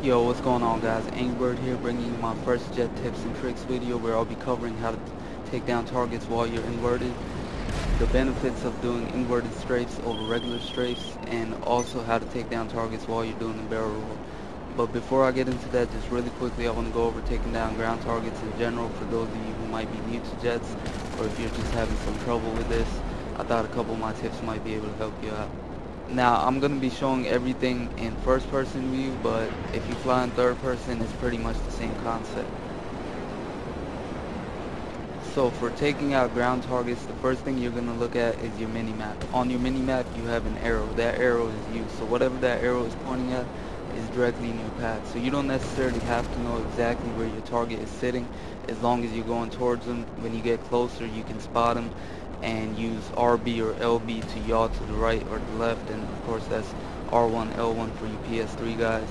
Yo, what's going on, guys? Angry Bird here, bringing you my first jet tips and tricks video where I'll be covering how to take down targets while you're inverted, the benefits of doing inverted strafes over regular strafes, and also how to take down targets while you're doing the barrel roll. But before I get into that, just really quickly, I want to go over taking down ground targets in general for those of you who might be new to jets, or if you're just having some trouble with this. I thought a couple of my tips might be able to help you out. Now, I'm going to be showing everything in first person view, but if you fly in third person, it's pretty much the same concept. So for taking out ground targets, the first thing you're going to look at is your mini-map. On your mini-map, you have an arrow. That arrow is you. So whatever that arrow is pointing at is directly in your path. So you don't necessarily have to know exactly where your target is sitting, as long as you're going towards them. When you get closer, you can spot them and use RB or LB to yaw to the right or the left, and of course that's R1, L1 for you PS3 guys.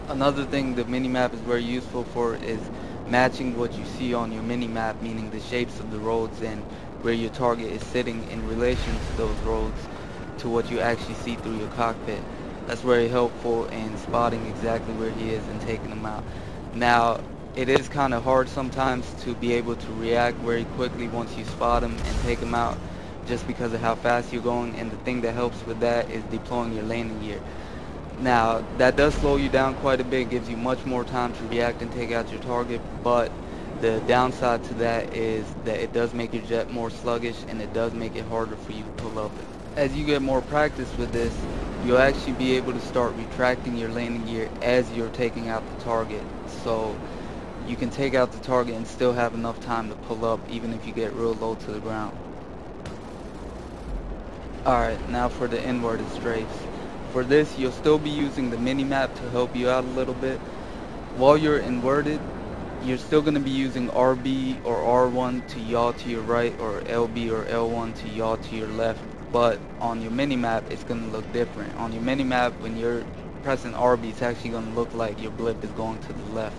Another thing the mini-map is very useful for is matching what you see on your mini-map, meaning the shapes of the roads and where your target is sitting in relation to those roads to what you actually see through your cockpit. That's very helpful in spotting exactly where he is and taking him out. Now, it is kind of hard sometimes to be able to react very quickly once you spot him and take him out, just because of how fast you're going, and the thing that helps with that is deploying your landing gear. Now, that does slow you down quite a bit, gives you much more time to react and take out your target, but the downside to that is that it does make your jet more sluggish, and it does make it harder for you to pull up. As you get more practice with this, you'll actually be able to start retracting your landing gear as you're taking out the target. So you can take out the target and still have enough time to pull up even if you get real low to the ground. Alright, now for the inverted strafes. For this, you'll still be using the mini-map to help you out a little bit. While you're inverted, you're still going to be using RB or R1 to yaw to your right, or LB or L1 to yaw to your left. But on your mini-map, it's going to look different. On your mini-map, when you're pressing RB, it's actually going to look like your blip is going to the left.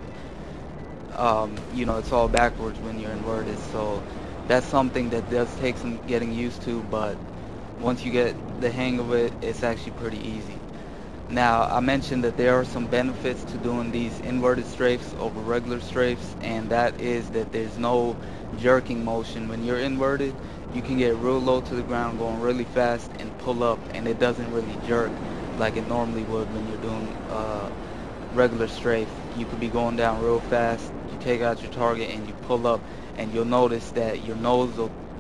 You know, it's all backwards when you're inverted, so that's something that does take some getting used to, but once you get the hang of it, it's actually pretty easy. Now, I mentioned that there are some benefits to doing these inverted strafes over regular strafes, and that is that there's no jerking motion. When you're inverted, you can get real low to the ground going really fast and pull up, and it doesn't really jerk like it normally would when you're doing regular strafe. You could be going down real fast, you take out your target and you pull up, and you'll notice that your nose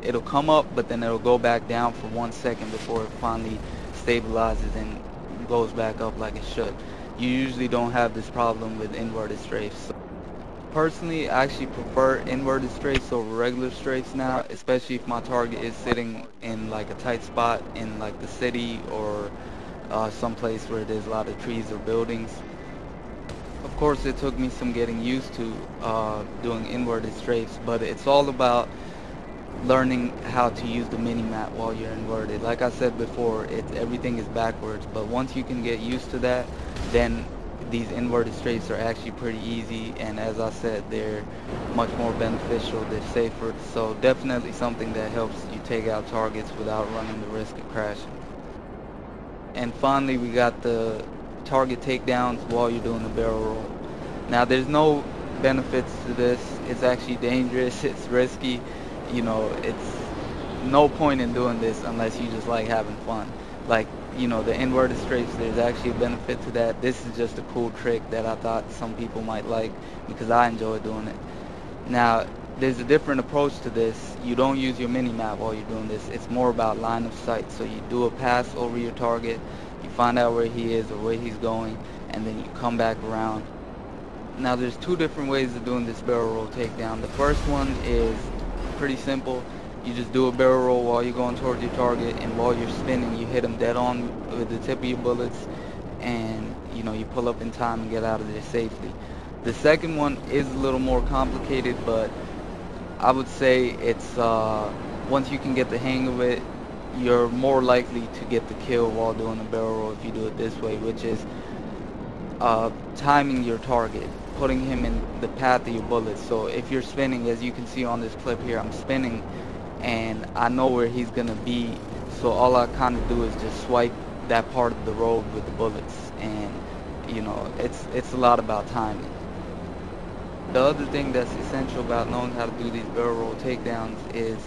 it'll come up, but then it'll go back down for 1 second before it finally stabilizes and goes back up like it should. You usually don't have this problem with inverted strafes. So personally, I actually prefer inverted strafes over regular strafes now, especially if my target is sitting in like a tight spot in like the city or someplace where there's a lot of trees or buildings. Of course, it took me some getting used to doing inverted strafes, but it's all about learning how to use the mini-map while you're inverted. Like I said before, everything is backwards, but once you can get used to that, then these inverted strafes are actually pretty easy, and as I said, they're much more beneficial, they're safer, so definitely something that helps you take out targets without running the risk of crashing. And finally, we got the target takedowns while you're doing the barrel roll. Now, there's no benefits to this. It's actually dangerous, it's risky. You know, it's no point in doing this unless you just like having fun. Like, you know, the inverted strafes, there's actually a benefit to that. This is just a cool trick that I thought some people might like because I enjoy doing it. Now, there's a different approach to this. You don't use your mini-map while you're doing this. It's more about line of sight. So you do a pass over your target, you find out where he is or where he's going, and then you come back around. Now, there's two different ways of doing this barrel roll takedown. The first one is pretty simple. You just do a barrel roll while you're going towards your target, and while you're spinning, you hit him dead on with the tip of your bullets, and you know, you pull up in time and get out of there safely. The second one is a little more complicated, but I would say it's once you can get the hang of it, you're more likely to get the kill while doing a barrel roll if you do it this way, which is timing your target, putting him in the path of your bullets. So if you're spinning, as you can see on this clip here, I'm spinning and I know where he's gonna be, so all I kind of do is just swipe that part of the road with the bullets, and you know, it's a lot about timing. The other thing that's essential about knowing how to do these barrel roll takedowns is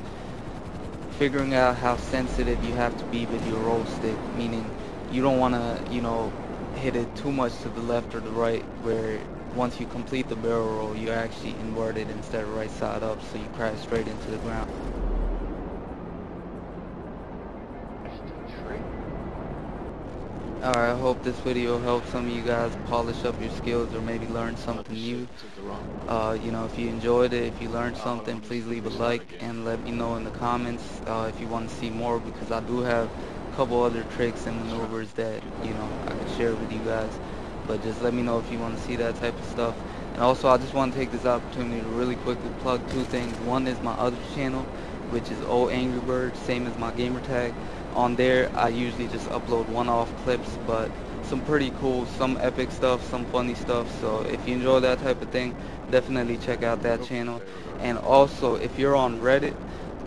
figuring out how sensitive you have to be with your roll stick, meaning you don't want to, you know, hit it too much to the left or the right, where once you complete the barrel roll, you're actually inverted instead of right side up, so you crash straight into the ground. Alright, I hope this video helped some of you guys polish up your skills or maybe learn something new. You know, if you enjoyed it, if you learned something, please leave a like and let me know in the comments if you want to see more, because I do have a couple other tricks and maneuvers that, you know, I can share with you guys. But just let me know if you want to see that type of stuff. And also, I just want to take this opportunity to really quickly plug two things. One is my other channel, which is O Angry Bird, same as my gamer tag. On there, I usually just upload one-off clips, but some pretty cool, some epic stuff, some funny stuff. So if you enjoy that type of thing, definitely check out that channel. And also, if you're on Reddit,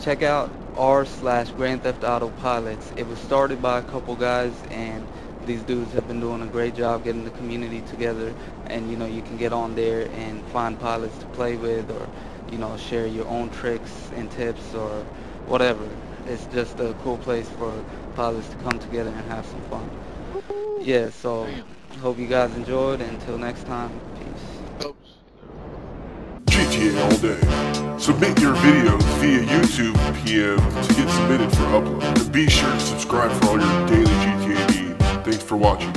check out r/Grand Theft Auto Pilots. It was started by a couple guys, and these dudes have been doing a great job getting the community together. And you know, you can get on there and find pilots to play with, or you know, share your own tricks and tips or whatever. It's just a cool place for pilots to come together and have some fun. Yeah, so hope you guys enjoyed. Until next time, peace. GTA all day. Submit your videos via YouTube PM to get submitted for upload. And be sure to subscribe for all your daily GTA needs. Thanks for watching.